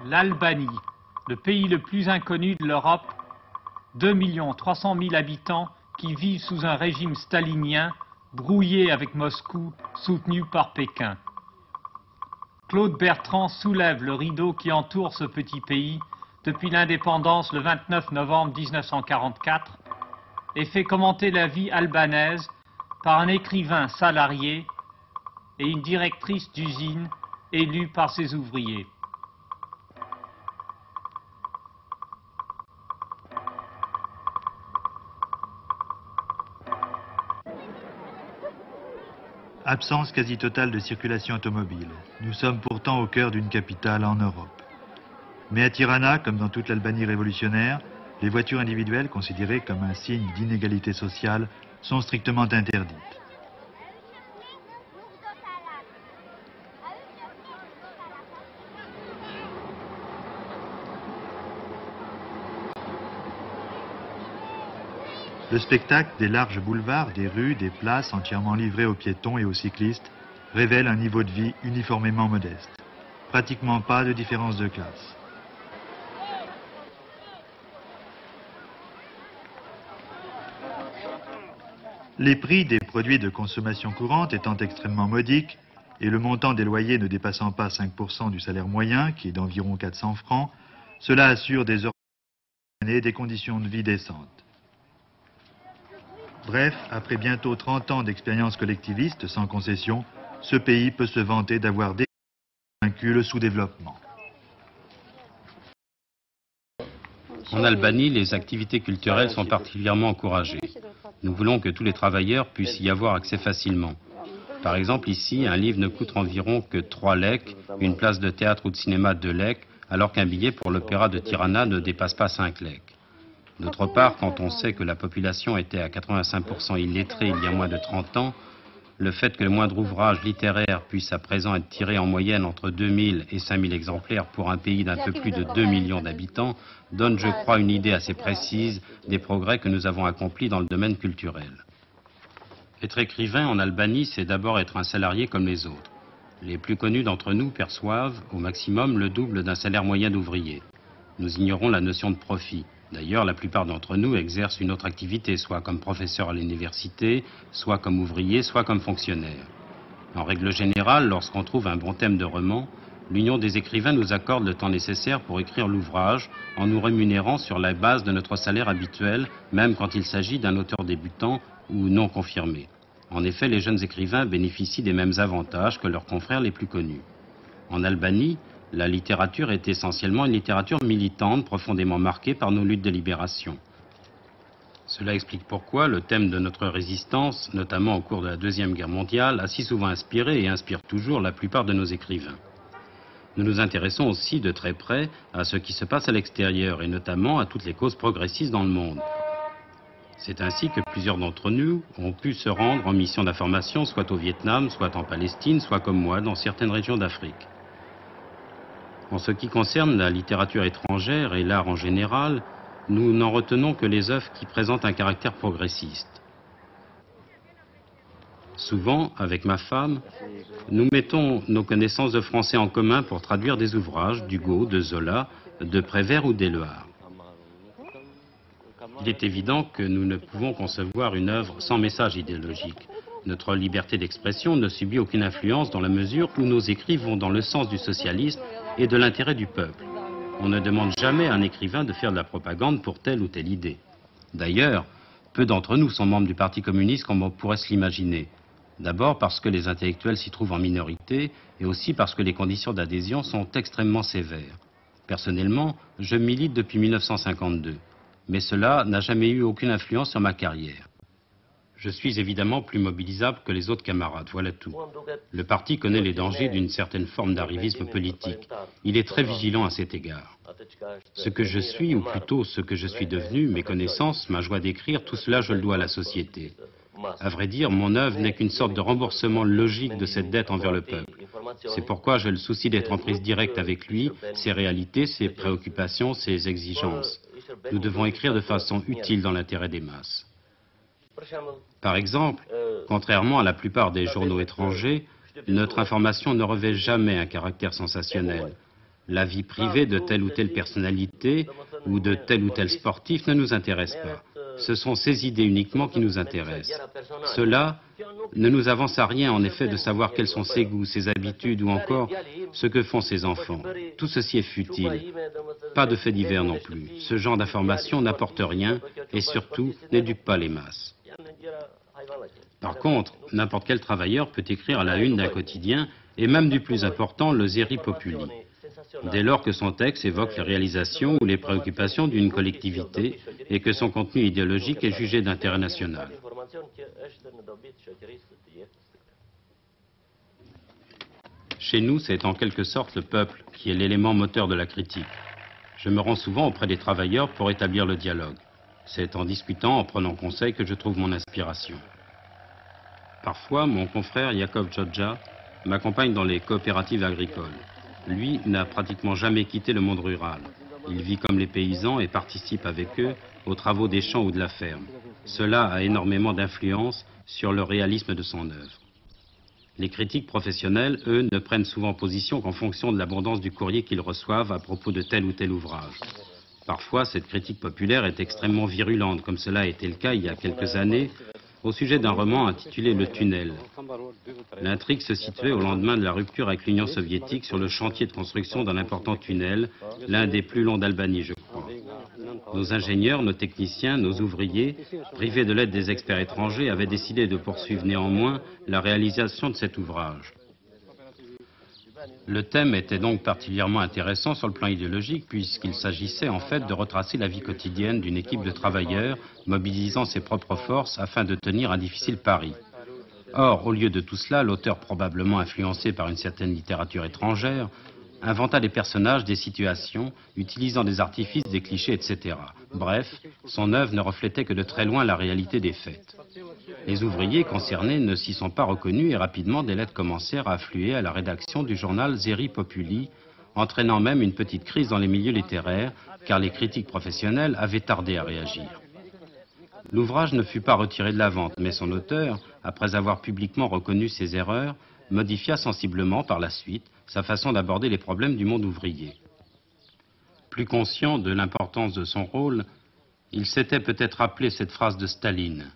L'Albanie, le pays le plus inconnu de l'Europe, 2 300 000 habitants qui vivent sous un régime stalinien, brouillé avec Moscou, soutenu par Pékin. Claude Bertrand soulève le rideau qui entoure ce petit pays depuis l'indépendance le 29 novembre 1944 et fait commenter la vie albanaise par un écrivain salarié et une directrice d'usine élue par ses ouvriers. Absence quasi totale de circulation automobile. Nous sommes pourtant au cœur d'une capitale en Europe. Mais à Tirana, comme dans toute l'Albanie révolutionnaire, les voitures individuelles, considérées comme un signe d'inégalité sociale, sont strictement interdites. Le spectacle des larges boulevards, des rues, des places entièrement livrées aux piétons et aux cyclistes révèle un niveau de vie uniformément modeste. Pratiquement pas de différence de classe. Les prix des produits de consommation courante étant extrêmement modiques et le montant des loyers ne dépassant pas 5% du salaire moyen, qui est d'environ 400 francs, cela assure des heures et des conditions de vie décentes. Bref, après bientôt 30 ans d'expérience collectiviste sans concession, ce pays peut se vanter d'avoir vaincu le sous-développement. En Albanie, les activités culturelles sont particulièrement encouragées. Nous voulons que tous les travailleurs puissent y avoir accès facilement. Par exemple, ici, un livre ne coûte environ que 3 lek, une place de théâtre ou de cinéma 2 lek, alors qu'un billet pour l'opéra de Tirana ne dépasse pas 5 lek. D'autre part, quand on sait que la population était à 85% illettrée il y a moins de 30 ans, le fait que le moindre ouvrage littéraire puisse à présent être tiré en moyenne entre 2000 et 5000 exemplaires pour un pays d'un peu plus de 2 millions d'habitants donne, je crois, une idée assez précise des progrès que nous avons accomplis dans le domaine culturel. Être écrivain en Albanie, c'est d'abord être un salarié comme les autres. Les plus connus d'entre nous perçoivent au maximum le double d'un salaire moyen d'ouvrier. Nous ignorons la notion de profit. D'ailleurs, la plupart d'entre nous exercent une autre activité, soit comme professeur à l'université, soit comme ouvrier, soit comme fonctionnaire. En règle générale, lorsqu'on trouve un bon thème de roman, l'Union des écrivains nous accorde le temps nécessaire pour écrire l'ouvrage en nous rémunérant sur la base de notre salaire habituel, même quand il s'agit d'un auteur débutant ou non confirmé. En effet, les jeunes écrivains bénéficient des mêmes avantages que leurs confrères les plus connus. En Albanie, la littérature est essentiellement une littérature militante, profondément marquée par nos luttes de libération. Cela explique pourquoi le thème de notre résistance, notamment au cours de la Deuxième Guerre mondiale, a si souvent inspiré et inspire toujours la plupart de nos écrivains. Nous nous intéressons aussi de très près à ce qui se passe à l'extérieur et notamment à toutes les causes progressistes dans le monde. C'est ainsi que plusieurs d'entre nous ont pu se rendre en mission d'information, soit au Vietnam, soit en Palestine, soit comme moi, dans certaines régions d'Afrique. En ce qui concerne la littérature étrangère et l'art en général, nous n'en retenons que les œuvres qui présentent un caractère progressiste. Souvent, avec ma femme, nous mettons nos connaissances de français en commun pour traduire des ouvrages d'Hugo, de Zola, de Prévert ou d'Éluard. Il est évident que nous ne pouvons concevoir une œuvre sans message idéologique. Notre liberté d'expression ne subit aucune influence dans la mesure où nos écrits vont dans le sens du socialisme et de l'intérêt du peuple. On ne demande jamais à un écrivain de faire de la propagande pour telle ou telle idée. D'ailleurs, peu d'entre nous sont membres du Parti communiste comme on pourrait se l'imaginer. D'abord parce que les intellectuels s'y trouvent en minorité et aussi parce que les conditions d'adhésion sont extrêmement sévères. Personnellement, je milite depuis 1952, mais cela n'a jamais eu aucune influence sur ma carrière. Je suis évidemment plus mobilisable que les autres camarades, voilà tout. Le parti connaît les dangers d'une certaine forme d'arrivisme politique. Il est très vigilant à cet égard. Ce que je suis, ou plutôt ce que je suis devenu, mes connaissances, ma joie d'écrire, tout cela je le dois à la société. À vrai dire, mon œuvre n'est qu'une sorte de remboursement logique de cette dette envers le peuple. C'est pourquoi j'ai le souci d'être en prise directe avec lui, ses réalités, ses préoccupations, ses exigences. Nous devons écrire de façon utile dans l'intérêt des masses. Par exemple, contrairement à la plupart des journaux étrangers, notre information ne revêt jamais un caractère sensationnel. La vie privée de telle ou telle personnalité ou de tel ou tel sportif ne nous intéresse pas. Ce sont ces idées uniquement qui nous intéressent. Cela ne nous avance à rien, en effet, de savoir quels sont ses goûts, ses habitudes ou encore ce que font ses enfants. Tout ceci est futile. Pas de faits divers non plus. Ce genre d'informations n'apporte rien et surtout n'éduque pas les masses. Par contre, n'importe quel travailleur peut écrire à la une d'un quotidien et même du plus important, le Zéri Populi. Dès lors que son texte évoque les réalisations ou les préoccupations d'une collectivité et que son contenu idéologique est jugé d'intérêt national. Chez nous, c'est en quelque sorte le peuple qui est l'élément moteur de la critique. Je me rends souvent auprès des travailleurs pour établir le dialogue. C'est en discutant, en prenant conseil, que je trouve mon inspiration. Parfois, mon confrère Jacob Jodja m'accompagne dans les coopératives agricoles. Lui n'a pratiquement jamais quitté le monde rural. Il vit comme les paysans et participe avec eux aux travaux des champs ou de la ferme. Cela a énormément d'influence sur le réalisme de son œuvre. Les critiques professionnels, eux, ne prennent souvent position qu'en fonction de l'abondance du courrier qu'ils reçoivent à propos de tel ou tel ouvrage. Parfois, cette critique populaire est extrêmement virulente, comme cela a été le cas il y a quelques années, au sujet d'un roman intitulé Le Tunnel. L'intrigue se situait au lendemain de la rupture avec l'Union soviétique sur le chantier de construction d'un important tunnel, l'un des plus longs d'Albanie, je crois. Nos ingénieurs, nos techniciens, nos ouvriers, privés de l'aide des experts étrangers, avaient décidé de poursuivre néanmoins la réalisation de cet ouvrage. Le thème était donc particulièrement intéressant sur le plan idéologique, puisqu'il s'agissait en fait de retracer la vie quotidienne d'une équipe de travailleurs mobilisant ses propres forces afin de tenir un difficile pari. Or, au lieu de tout cela, l'auteur, probablement influencé par une certaine littérature étrangère, inventa des personnages, des situations, utilisant des artifices, des clichés, etc. Bref, son œuvre ne reflétait que de très loin la réalité des faits. Les ouvriers concernés ne s'y sont pas reconnus et rapidement des lettres commencèrent à affluer à la rédaction du journal Zéri Populi, entraînant même une petite crise dans les milieux littéraires, car les critiques professionnels avaient tardé à réagir. L'ouvrage ne fut pas retiré de la vente, mais son auteur, après avoir publiquement reconnu ses erreurs, modifia sensiblement par la suite sa façon d'aborder les problèmes du monde ouvrier. Plus conscient de l'importance de son rôle, il s'était peut-être rappelé cette phrase de Staline.